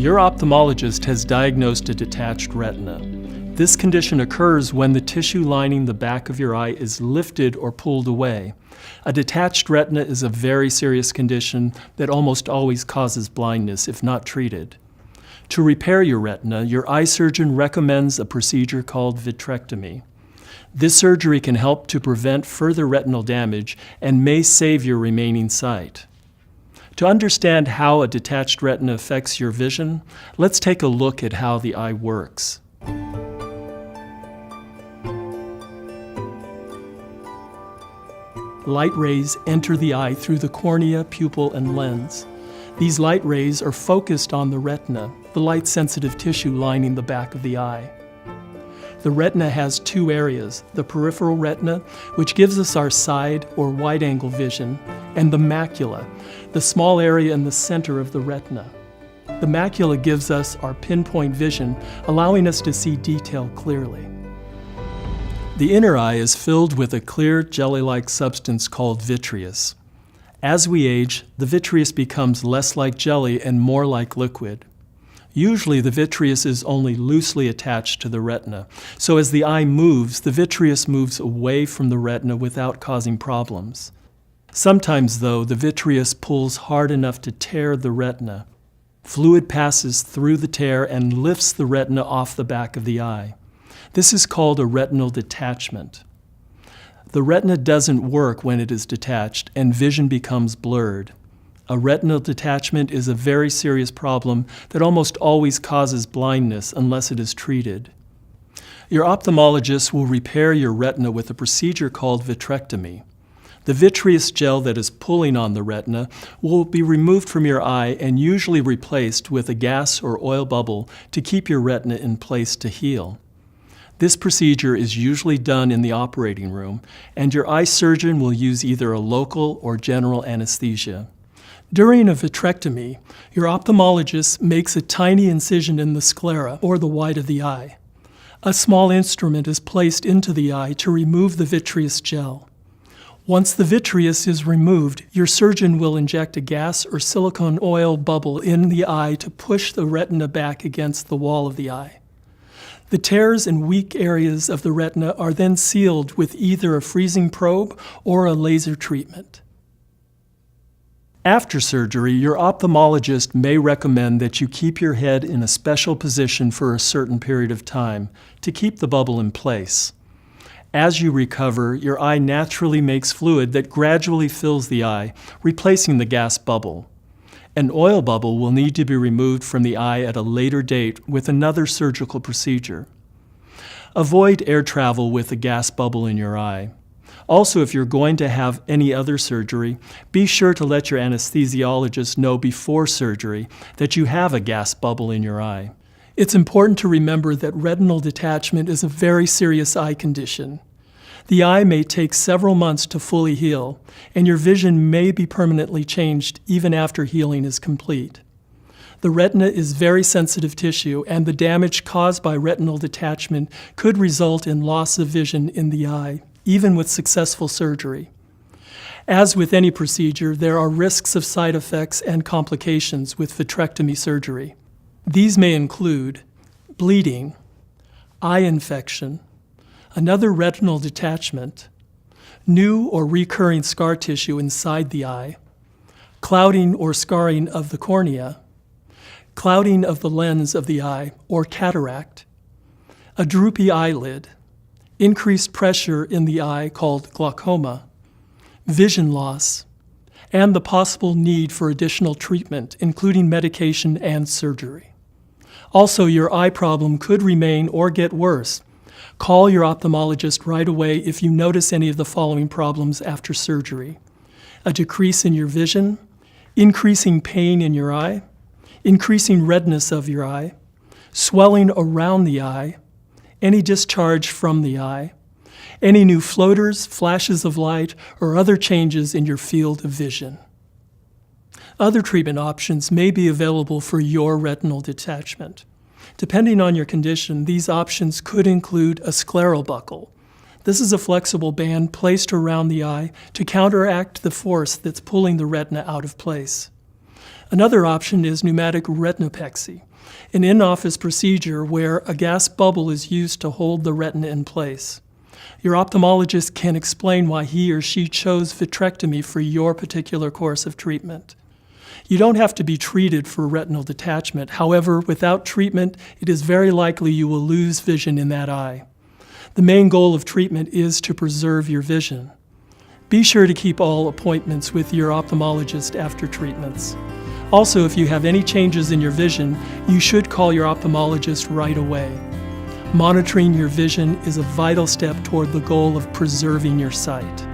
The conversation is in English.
Your ophthalmologist has diagnosed a detached retina. This condition occurs when the tissue lining the back of your eye is lifted or pulled away. A detached retina is a very serious condition that almost always causes blindness if not treated. To repair your retina, your eye surgeon recommends a procedure called vitrectomy. This surgery can help to prevent further retinal damage and may save your remaining sight. To understand how a detached retina affects your vision, let's take a look at how the eye works. Light rays enter the eye through the cornea, pupil, and lens. These light rays are focused on the retina, the light-sensitive tissue lining the back of the eye. The retina has two areas, the peripheral retina, which gives us our side or wide-angle vision, and the macula, the small area in the center of the retina. The macula gives us our pinpoint vision, allowing us to see detail clearly. The inner eye is filled with a clear jelly-like substance called vitreous. As we age, the vitreous becomes less like jelly and more like liquid. Usually the vitreous is only loosely attached to the retina, so as the eye moves, the vitreous moves away from the retina without causing problems. Sometimes, though, the vitreous pulls hard enough to tear the retina. Fluid passes through the tear and lifts the retina off the back of the eye. This is called a retinal detachment. The retina doesn't work when it is detached, and vision becomes blurred. A retinal detachment is a very serious problem that almost always causes blindness unless it is treated. Your ophthalmologist will repair your retina with a procedure called vitrectomy. The vitreous gel that is pulling on the retina will be removed from your eye and usually replaced with a gas or oil bubble to keep your retina in place to heal. This procedure is usually done in the operating room, and your eye surgeon will use either a local or general anesthesia. During a vitrectomy, your ophthalmologist makes a tiny incision in the sclera, or the white of the eye. A small instrument is placed into the eye to remove the vitreous gel. Once the vitreous is removed, your surgeon will inject a gas or silicone oil bubble in the eye to push the retina back against the wall of the eye. The tears and weak areas of the retina are then sealed with either a freezing probe or a laser treatment. After surgery, your ophthalmologist may recommend that you keep your head in a special position for a certain period of time to keep the bubble in place. As you recover, your eye naturally makes fluid that gradually fills the eye, replacing the gas bubble. An oil bubble will need to be removed from the eye at a later date with another surgical procedure. Avoid air travel with a gas bubble in your eye. Also, if you're going to have any other surgery, be sure to let your anesthesiologist know before surgery that you have a gas bubble in your eye. It's important to remember that retinal detachment is a very serious eye condition. The eye may take several months to fully heal, and your vision may be permanently changed even after healing is complete. The retina is very sensitive tissue, and the damage caused by retinal detachment could result in loss of vision in the eye, even with successful surgery. As with any procedure, there are risks of side effects and complications with vitrectomy surgery. These may include bleeding, eye infection, another retinal detachment, new or recurring scar tissue inside the eye, clouding or scarring of the cornea, clouding of the lens of the eye or cataract, a droopy eyelid, increased pressure in the eye called glaucoma, vision loss, and the possible need for additional treatment, including medication and surgery. Also, your eye problem could remain or get worse. Call your ophthalmologist right away if you notice any of the following problems after surgery: a decrease in your vision, increasing pain in your eye, increasing redness of your eye, swelling around the eye, any discharge from the eye, any new floaters, flashes of light, or other changes in your field of vision. Other treatment options may be available for your retinal detachment. Depending on your condition, these options could include a scleral buckle. This is a flexible band placed around the eye to counteract the force that's pulling the retina out of place. Another option is pneumatic retinopexy. an in-office procedure where a gas bubble is used to hold the retina in place. Your ophthalmologist can explain why he or she chose vitrectomy for your particular course of treatment. You don't have to be treated for retinal detachment. However, without treatment, it is very likely you will lose vision in that eye. The main goal of treatment is to preserve your vision. Be sure to keep all appointments with your ophthalmologist after treatments. Also, if you have any changes in your vision, you should call your ophthalmologist right away. Monitoring your vision is a vital step toward the goal of preserving your sight.